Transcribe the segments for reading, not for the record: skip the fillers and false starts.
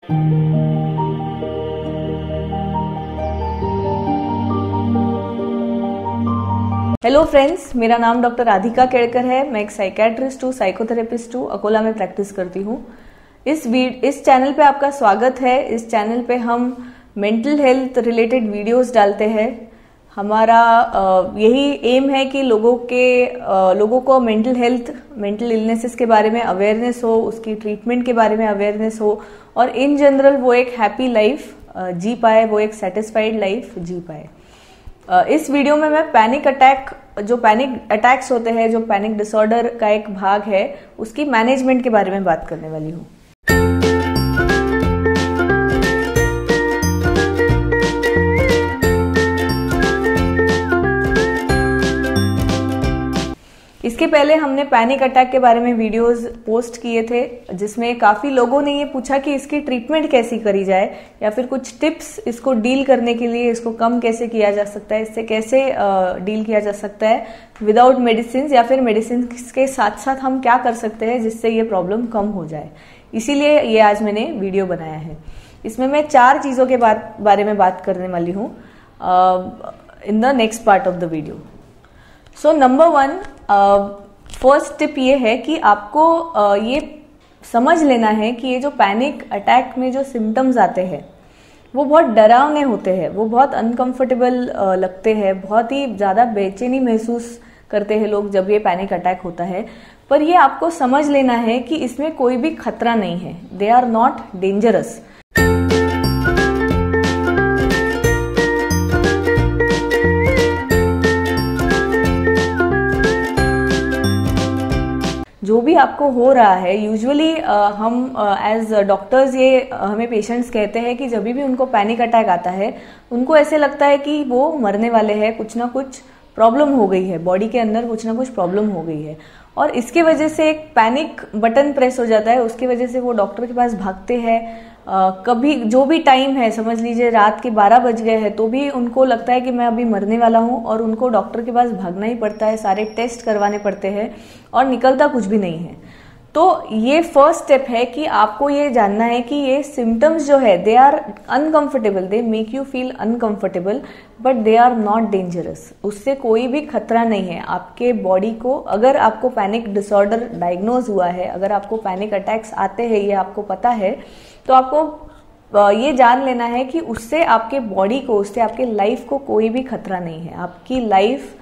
Hello friends, मेरा नाम doctor Radhika Kelkar है। मैं एक साइकेट्रिस्ट हूँ, साइकोथेरेपिस्ट हूँ, अकोला में प्रैक्टिस करती हूँ। इस चैनल पे आपका स्वागत है। इस चैनल पे हम मेंटल हेल्थ रिलेटेड वीडियोस डालते हैं। हमारा यही एम है कि लोगों को मेंटल इलनेसेस के बारे में अवेयरनेस हो, उसकी ट्रीटमेंट के बारे में अवेयरनेस हो और इन जनरल वो एक हैप्पी लाइफ जी पाए, वो एक सेटिस्फाइड लाइफ जी पाए। इस वीडियो में मैं पैनिक अटैक्स होते हैं, जो पैनिक डिसऑर्डर का एक भाग है, उसकी मैनेजमेंट के बारे में बात करने वाली हूँ। इसके पहले हमने पैनिक अटैक के बारे में वीडियोस पोस्ट किए थे, जिसमें काफी लोगों ने ये पूछा कि इसकी ट्रीटमेंट कैसी करी जाए या फिर कुछ टिप्स इसको डील करने के लिए, इसको कम कैसे किया जा सकता है, इससे कैसे डील किया जा सकता है विदाउट मेडिसिन, या फिर मेडिसिन के साथ साथ हम क्या कर सकते हैं जिससे ये प्रॉब्लम कम हो जाए। इसीलिए ये आज मैंने वीडियो बनाया है। इसमें मैं 4 चीजों के बारे में बात करने वाली हूँ in the next part of the video. So number 1, first tip ये है कि आपको ये समझ लेना है कि ये जो पैनिक अटैक में जो सिम्टम्स आते हैं वो बहुत डरावने होते हैं, वो बहुत अनकंफर्टेबल लगते हैं, बहुत ही ज़्यादा बेचैनी महसूस करते हैं लोग जब ये पैनिक अटैक होता है। पर ये आपको समझ लेना है कि इसमें कोई भी खतरा नहीं है। They are not dangerous. जो भी आपको हो रहा है, यूजुअली हम एज डॉक्टर्स ये हमें पेशेंट्स कहते हैं कि जब भी उनको पैनिक अटैक आता है, उनको ऐसे लगता है कि वो मरने वाले हैं, कुछ ना कुछ प्रॉब्लम हो गई है, बॉडी के अंदर कुछ ना कुछ प्रॉब्लम हो गई है और इसके वजह से एक पैनिक बटन प्रेस हो जाता है। उसकी वजह से वो डॉक्टर के पास भागते हैं। कभी जो भी टाइम है, समझ लीजिए रात के 12 बज गए हैं, तो भी उनको लगता है कि मैं अभी मरने वाला हूँ और उनको डॉक्टर के पास भागना ही पड़ता है, सारे टेस्ट करवाने पड़ते हैं और निकलता कुछ भी नहीं है। तो ये फर्स्ट स्टेप है कि आपको ये जानना है कि ये सिम्टम्स जो है they are uncomfortable, they make you feel uncomfortable, but they are not dangerous. उससे कोई भी खतरा नहीं है आपके बॉडी को। अगर आपको पैनिक डिसऑर्डर डायग्नोज हुआ है, अगर आपको पैनिक अटैक्स आते हैं, ये आपको पता है, तो आपको ये जान लेना है कि उससे आपके बॉडी को, उससे आपके लाइफ को कोई भी खतरा नहीं है। आपकी लाइफ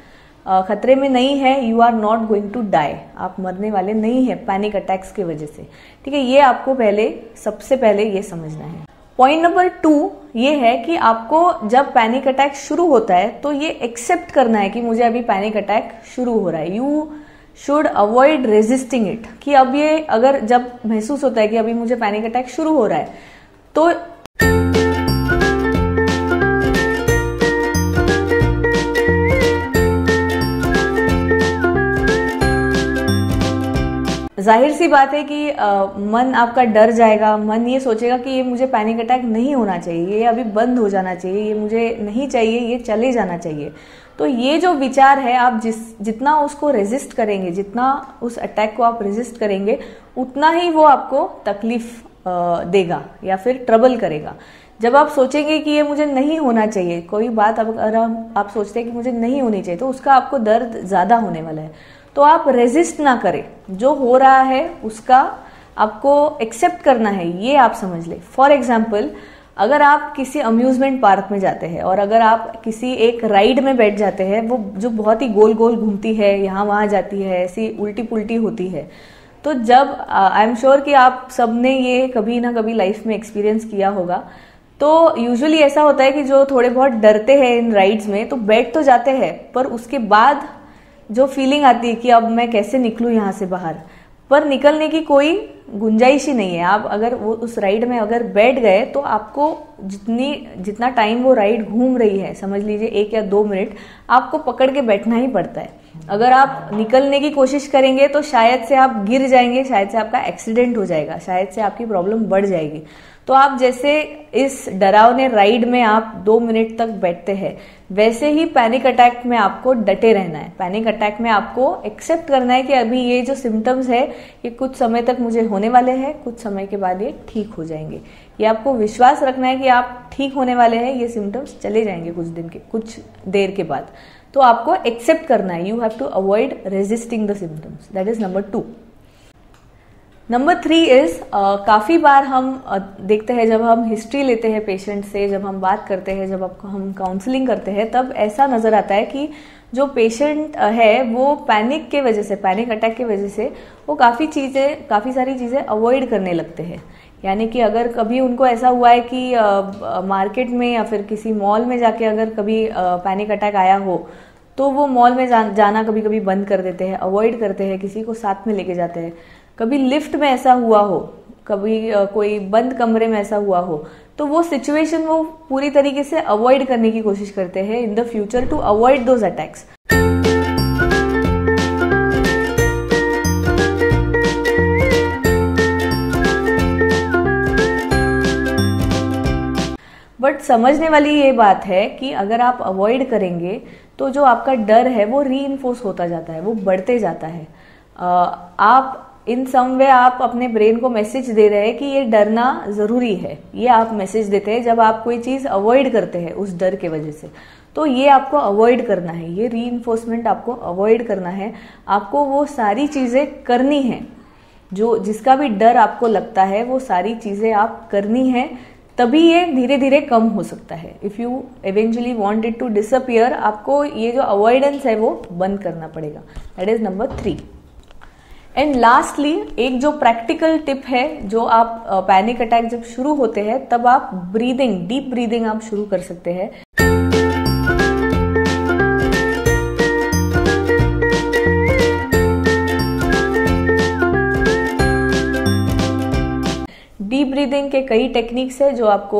खतरे में नहीं है। You are not going to die. आप मरने वाले नहीं है पैनिक अटैक्स की वजह से। ठीक है, ये आपको सबसे पहले ये समझना है। पॉइंट नंबर 2 ये है कि आपको जब पैनिक अटैक शुरू होता है तो ये एक्सेप्ट करना है कि मुझे अभी पैनिक अटैक शुरू हो रहा है। You should avoid resisting it. कि अब ये अगर जब महसूस होता है कि अभी मुझे पैनिक अटैक शुरू हो रहा है, तो जाहिर सी बात है कि मन आपका डर जाएगा। मन ये सोचेगा कि ये मुझे पैनिक अटैक नहीं होना चाहिए, ये अभी बंद हो जाना चाहिए, ये मुझे नहीं चाहिए, ये चले जाना चाहिए। तो ये जो विचार है, आप जितना उसको रेजिस्ट करेंगे, जितना उस अटैक को आप रेजिस्ट करेंगे, उतना ही वो आपको तकलीफ देगा या फिर ट्रबल करेगा। जब आप सोचेंगे कि ये मुझे नहीं होना चाहिए, कोई बात अगर आप सोचते हैं कि मुझे नहीं होनी चाहिए, तो उसका आपको दर्द ज्यादा होने वाला है। तो आप रेजिस्ट ना करें, जो हो रहा है उसका आपको एक्सेप्ट करना है, ये आप समझ ले। फॉर एग्जाम्पल, अगर आप किसी अम्यूजमेंट पार्क में जाते हैं और अगर आप किसी एक राइड में बैठ जाते हैं, वो जो बहुत ही गोल गोल घूमती है, यहाँ वहां जाती है, ऐसी उल्टी पुल्टी होती है, तो जब आई एम श्योर कि आप सबने ये कभी ना कभी लाइफ में एक्सपीरियंस किया होगा, तो यूजुअली ऐसा होता है कि जो थोड़े बहुत डरते हैं इन राइड्स में, तो बैठ तो जाते हैं, पर उसके बाद जो फीलिंग आती है कि अब मैं कैसे निकलूं यहाँ से बाहर, पर निकलने की कोई गुंजाइश ही नहीं है। आप अगर वो उस राइड में अगर बैठ गए, तो आपको जितना टाइम वो राइड घूम रही है, समझ लीजिए 1 या 2 मिनट, आपको पकड़ के बैठना ही पड़ता है। अगर आप निकलने की कोशिश करेंगे तो शायद से आप गिर जाएंगे, शायद से आपका एक्सीडेंट हो जाएगा, शायद से आपकी प्रॉब्लम बढ़ जाएगी। तो आप जैसे इस डरावने राइड में आप 2 मिनट तक बैठते हैं, वैसे ही पैनिक अटैक में आपको डटे रहना है। पैनिक अटैक में आपको एक्सेप्ट करना है कि अभी ये जो सिम्टम्स है ये कुछ समय तक मुझे होने वाले हैं, कुछ समय के बाद ये ठीक हो जाएंगे। ये आपको विश्वास रखना है कि आप ठीक होने वाले हैं, ये सिम्टम्स चले जाएंगे कुछ देर के बाद। तो आपको एक्सेप्ट करना है, you have to avoid resisting the symptoms, that is number 2। Number 3 is काफ़ी बार हम देखते हैं, जब हम हिस्ट्री लेते हैं पेशेंट से, जब हम बात करते हैं, जब हम काउंसलिंग करते हैं, तब ऐसा नज़र आता है कि जो पेशेंट है वो पैनिक के वजह से, पैनिक अटैक की वजह से वो काफ़ी सारी चीज़ें अवॉइड करने लगते हैं। यानी कि अगर कभी उनको ऐसा हुआ है कि मार्केट में या फिर किसी मॉल में जाके अगर कभी पैनिक अटैक आया हो, तो वो मॉल में जाना कभी कभी बंद कर देते हैं, अवॉइड करते हैं, किसी को साथ में लेके जाते हैं। कभी लिफ्ट में ऐसा हुआ हो, कभी कोई बंद कमरे में ऐसा हुआ हो, तो वो सिचुएशन वो पूरी तरीके से अवॉइड करने की कोशिश करते हैं in the future to avoid those attacks. But समझने वाली ये बात है कि अगर आप अवॉइड करेंगे तो जो आपका डर है वो रीइंफोर्स होता जाता है, वो बढ़ते जाता है। आप इन सम वे आप अपने ब्रेन को मैसेज दे रहे हैं कि ये डरना जरूरी है, ये आप मैसेज देते हैं जब आप कोई चीज अवॉइड करते हैं उस डर के वजह से। तो ये आपको अवॉइड करना है, ये रीइंफोर्समेंट आपको अवॉइड करना है। आपको वो सारी चीजें करनी है, जो जिसका भी डर आपको लगता है वो सारी चीजें आप करनी है, तभी ये धीरे धीरे कम हो सकता है। If you eventually want it to disappear, आपको ये जो अवॉइडेंस है वो बंद करना पड़ेगा। That is number 3। And lastly एक जो प्रैक्टिकल टिप है, जो आप पैनिक अटैक जब शुरू होते हैं तब आप ब्रीदिंग, डीप ब्रीदिंग आप शुरू कर सकते हैं। डीप ब्रीदिंग के कई टेक्निक्स है जो आपको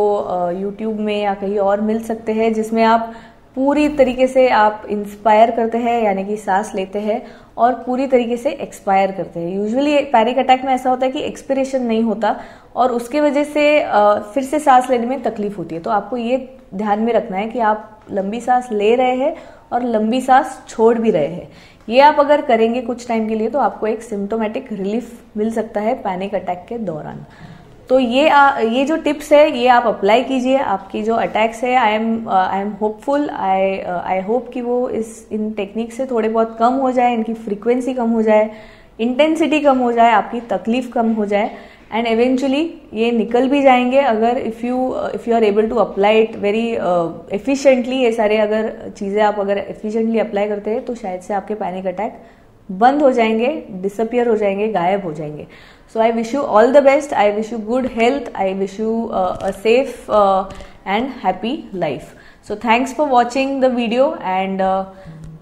यूट्यूब में या कहीं और मिल सकते हैं, जिसमें आप पूरी तरीके से आप इंस्पायर करते हैं, यानी कि सांस लेते हैं, और पूरी तरीके से एक्सपायर करते हैं। यूजुअली पैनिक अटैक में ऐसा होता है कि एक्सपिरेशन नहीं होता और उसके वजह से फिर से सांस लेने में तकलीफ होती है। तो आपको ये ध्यान में रखना है कि आप लंबी सांस ले रहे हैं और लंबी सांस छोड़ भी रहे हैं। ये आप अगर करेंगे कुछ टाइम के लिए तो आपको एक सिम्टोमेटिक रिलीफ मिल सकता है पैनिक अटैक के दौरान। तो ये जो टिप्स है ये आप अप्लाई कीजिए। आपकी जो अटैक्स है, I am hopeful, I hope कि वो इन टेक्निक से थोड़े बहुत कम हो जाए, इनकी फ्रीक्वेंसी कम हो जाए, इंटेंसिटी कम हो जाए, आपकी तकलीफ कम हो जाए, एंड इवेंचुअली ये निकल भी जाएंगे अगर if you are able to apply it very efficiently. ये सारे अगर चीजें आप अगर एफिशिएंटली अप्लाई करते हैं तो शायद से आपके पैनिक अटैक बंद हो जाएंगे, डिसअपियर हो जाएंगे, गायब हो जाएंगे। So I wish you all the best. I wish you good health. I wish you a safe and happy life. So thanks for watching the video and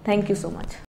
thank you so much.